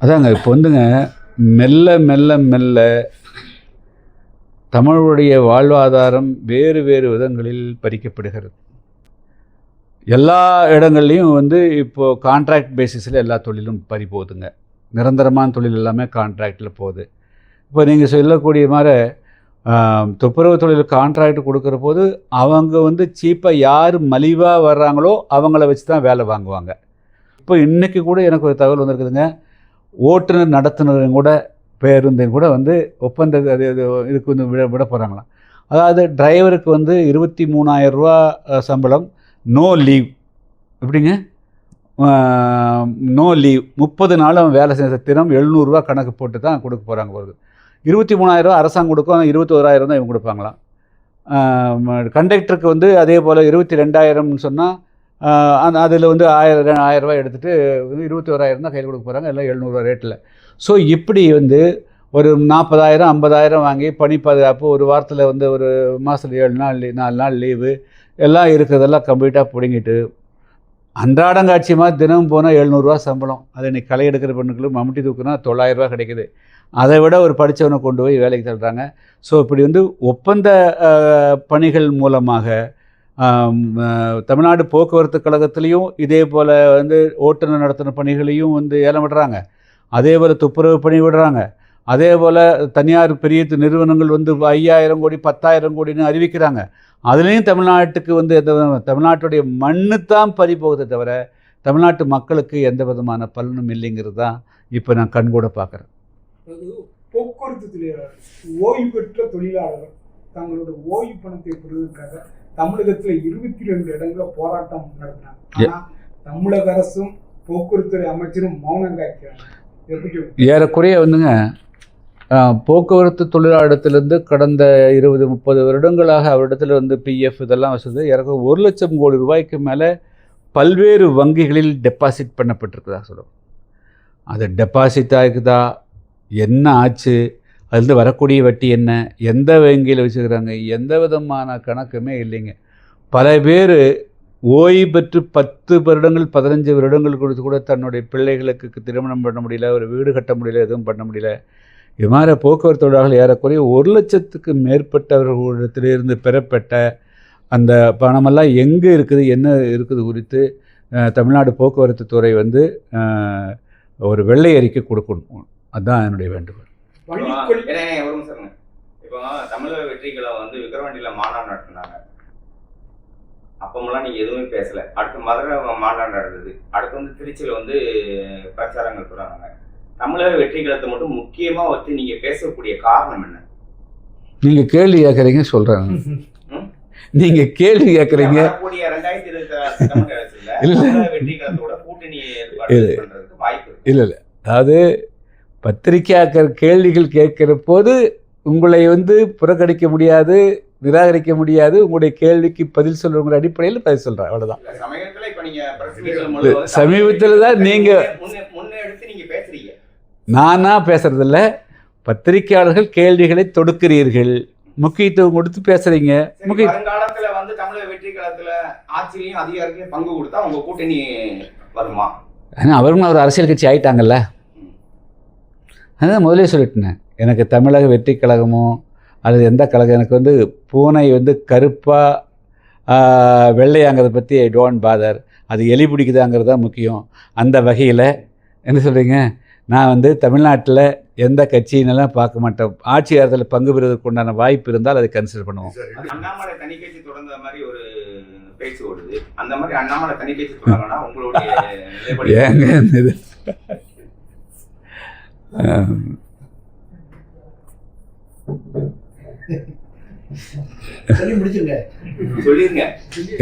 அதாங்க இப்போ வந்துங்க மெல்ல மெல்ல மெல்ல தமிழுடைய வாழ்வாதாரம் வேறு வேறு விதங்களில் பறிக்கப்படுகிறது. எல்லா இடங்கள்லையும் வந்து இப்போது கான்ட்ராக்ட் பேசிஸில் எல்லா தொழிலும் பறி போகுதுங்க. நிரந்தரமான தொழில் எல்லாமே கான்ட்ராக்டில் போகுது. இப்போ நீங்கள் சொல்லக்கூடிய மாதிரி துப்புரவு தொழிலுக்கு கான்ட்ராக்ட் கொடுக்குற போது அவங்க வந்து சீப்பாக யார் மலிவாக வர்றாங்களோ அவங்கள வச்சு தான் வேலை வாங்குவாங்க. இப்போ இன்றைக்கி கூட எனக்கு ஒரு தகவல் வந்திருக்குதுங்க. ஓட்டுநர் நடத்துனரும் கூட பேருந்தையும் கூட வந்து ஒப்பந்த இதுக்கு வந்து விட போகிறாங்களாம். அதாவது டிரைவருக்கு வந்து 23,000 ரூபா சம்பளம், நோ லீவ். எப்படிங்க நோ லீவ், 30 நாள் அவன் வேலை செஞ்ச தினம் 700 கணக்கு போட்டு தான் கொடுக்க போகிறாங்க. போகிறது 23,000 அரசாங்கம் கொடுக்கும், 21,000 தான் இவங்க கொடுப்பாங்களாம். கண்டக்டருக்கு வந்து அதே போல் 22,000 சொன்னால் அதில் வந்து 1,000 ரூபாய் எடுத்துகிட்டு 21,000 தான் கையில் கொடுக்க போகிறாங்க, எல்லாம் 700 ரேட்டில். ஸோ இப்படி வந்து ஒரு 40,000 50,000 வாங்கி பணி பாதுகாப்பு, ஒரு வாரத்தில் வந்து ஒரு மாதத்தில் 7 நாள் 4 நாள் லீவு எல்லாம் இருக்கிறதெல்லாம் கம்ப்ளீட்டாக பிடுங்கிட்டு அன்றாடங்காட்சி மாதிரி தினமும் போனால் 700 சம்பளம். அது இன்றைக்கி களை எடுக்கிற பெண்ணுக்கு மம்முட்டி தூக்குனா 900 கிடைக்குது. அதை விட ஒரு படித்தவனை கொண்டு போய் வேலைக்கு தள்ளுறாங்க. ஸோ இப்படி வந்து ஒப்பந்த பணிகள் மூலமாக தமிழ்நாடு போக்குவரத்து கழகத்துலேயும் இதே போல் வந்து ஓட்டுநர் நடத்தின பணிகளையும் வந்து ஏலம் விடுறாங்க. அதே போல் துப்புரவு பணி விடுறாங்க. அதே போல் தனியார் பெரிய நிறுவனங்கள் வந்து 5,000 கோடி 10,000 கோடின்னு அறிவிக்கிறாங்க. அதுலேயும் தமிழ்நாட்டுக்கு வந்து தமிழ்நாட்டுடைய மண்ணு தான் பறி போகுதே தவிர தமிழ்நாட்டு மக்களுக்கு எந்த விதமான பலனும் இல்லைங்கிறது தான் இப்போ நான் கண்கூட பார்க்குறேன். போக்குவரத்து தொழிலாளர், ஓய்வு பெற்ற தொழிலாளர்கள் தங்களோட ஓய்வு பணத்தை பெறுவதற்காக தமிழகத்தில் 22 இடங்களில் போராட்டம் நடத்தினாங்க. ஆனால் தமிழக அரசும் போக்குவரத்து அமைச்சரும் மௌனம் காக்கிறாங்க. ஏறக்குறைய வந்துங்க போக்குவரத்து தொழிலாளத்திலேருந்து கடந்த 20-30 வருடங்களாக அவரிடத்தில் வந்து பிஎஃப் இதெல்லாம் வசதி ஏறக்குறைய 1 லட்சம் கோடி ரூபாய்க்கு மேலே பல்வேறு வங்கிகளில் டெபாசிட் பண்ணப்பட்டிருக்குதா சொல்லுவோம். அது டெபாசிட் ஆகுதா, என்ன ஆச்சு, அதுலேருந்து வரக்கூடிய வட்டி என்ன, எந்த வங்கியில் வச்சுக்கிறாங்க, எந்த விதமான கணக்குமே இல்லைங்க. பல பேர் ஓய்வு பெற்று 10 வருடங்கள் 15 வருடங்கள் கொடுத்து கூட தன்னுடைய பிள்ளைகளுக்கு திருமணம் பண்ண முடியல, ஒரு வீடு கட்ட முடியல, எதுவும் பண்ண முடியல. இது மாதிரி போக்குவரத்து தொழிலாளர்கள் ஏறக்குறைய 1 லட்சத்துக்கு மேற்பட்டவர்களிடத்திலிருந்து பெறப்பட்ட அந்த பணமெல்லாம் எங்கே இருக்குது, என்ன இருக்குது குறித்து தமிழ்நாடு போக்குவரத்து துறை வந்து ஒரு வெள்ளை அறிக்கை கொடுக்கணும். அதுதான் என்னுடைய வேண்டுகோள். இப்போ தமிழக வெற்றிகளை வந்து விக்கிரவாண்டியில் மாநாடு நடத்தினாங்க. அப்பமெல்லாம் நீங்கள் எதுவுமே பேசலை. அடுத்து மதுரை மாநாடு நடந்தது. அடுத்து வந்து திருச்சியில் வந்து பிரச்சாரங்கள் சொல்கிறாங்க. தமிழக வெற்றிகளத்தை மட்டும் முக்கியமாக வச்சு நீங்கள் பேசக்கூடிய காரணம் என்ன? நீங்கள் கேள்வி கேட்குறீங்க சொல்கிறாங்க. நீங்கள் கேள்வி கேட்குறீங்க. 2026 வெற்றிகளத்தோட கூட்டணி வாய்ப்பு இல்லை. அதாவது பத்திரிகையாளர் கேள்விகள் கேட்கிற போது உங்களை வந்து புறக்கணிக்க முடியாது, நிராகரிக்க முடியாது. உங்களுடைய கேள்விக்கு பதில் சொல்றவங்க அடிப்படையில் பதில் சொல்கிறேன், அவ்வளோதான். சமீபத்தில் தான் நீங்கள் நானா பேசுறதில்ல, பத்திரிகையாளர்கள் கேள்விகளை தொடுக்கிறீர்கள், முக்கியத்துவம் கொடுத்து பேசுறீங்க. வருங்காலத்துல வந்து தமிழக வெற்றி களத்துல ஆட்சியிலையும் அதிகாரத்தையும் பங்கு கொடுத்தா உங்க கூட்டணி வருமா? அவரும் ஒரு அரசியல் கட்சி ஆயிட்டாங்கல்ல. அதான் முதலே சொல்லிட்டேன். எனக்கு தமிழக வெற்றி கழகமோ அல்லது எந்த கழகம், எனக்கு வந்து பூனை வந்து கருப்பாக வெள்ளையாங்கிறத பற்றி ஐ டோன்ட் பாதர். அது எலி பிடிக்குதாங்கிறது தான் முக்கியம். அந்த வகையில் என்ன சொல்கிறீங்க, நான் வந்து தமிழ்நாட்டில் எந்த கட்சியினெல்லாம் பார்க்க மாட்டேன். ஆட்சி அரசியலில் பங்கு பெறுவதற்கு உண்டான வாய்ப்பு இருந்தால் அதை கன்சிடர் பண்ணுவோம். அண்ணாமலை தனி கட்சி தொடர்ந்த மாதிரி ஒரு பேச்சு ஓடுது. அந்த மாதிரி அண்ணாமலை தனி கட்சி தொடங்கினா உங்களுடைய ஏங்க இது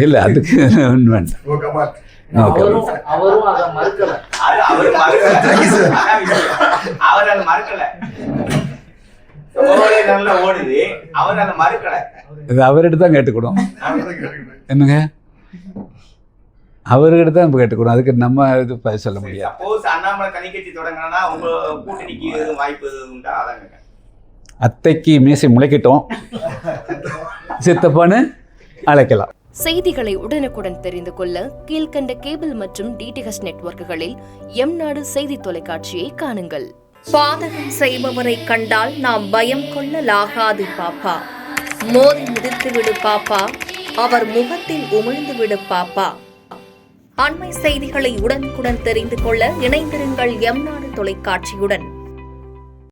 இல்லை, அதுக்கு வேண்டாம். அவர்கிட்ட தான் கேட்டுக்கணும். என்னங்க, அவர்கிட்ட தான் நம்ம கேட்டுக்கணும். அதுக்கு நம்ம இது சொல்ல முடியாது. அத்தைக்கு மீசை முளைக்கிட்டோம், சித்தப்பான்னு அழைக்கலாம். செய்திகளை உடனுக்குடன் தெரிந்து கொள்ள கீழ்க்கண்ட கேபிள் மற்றும் டிடிஹெச் நெட்வொர்க்குகளில் எம்நாடு செய்தி தொலைக்காட்சியை காணுங்கள். பாதகம் செய்பவரை கண்டால் நாம் பயம் கொள்ளலாகாது பாப்பா. மோதி மிதித்துவிடு பாப்பா, அவர் முகத்தில் உமிழ்ந்துவிடு பாப்பா. அண்மை செய்திகளை உடனுக்குடன் தெரிந்து கொள்ள இணைந்திருங்கள் எம்நாடு தொலைக்காட்சியுடன்.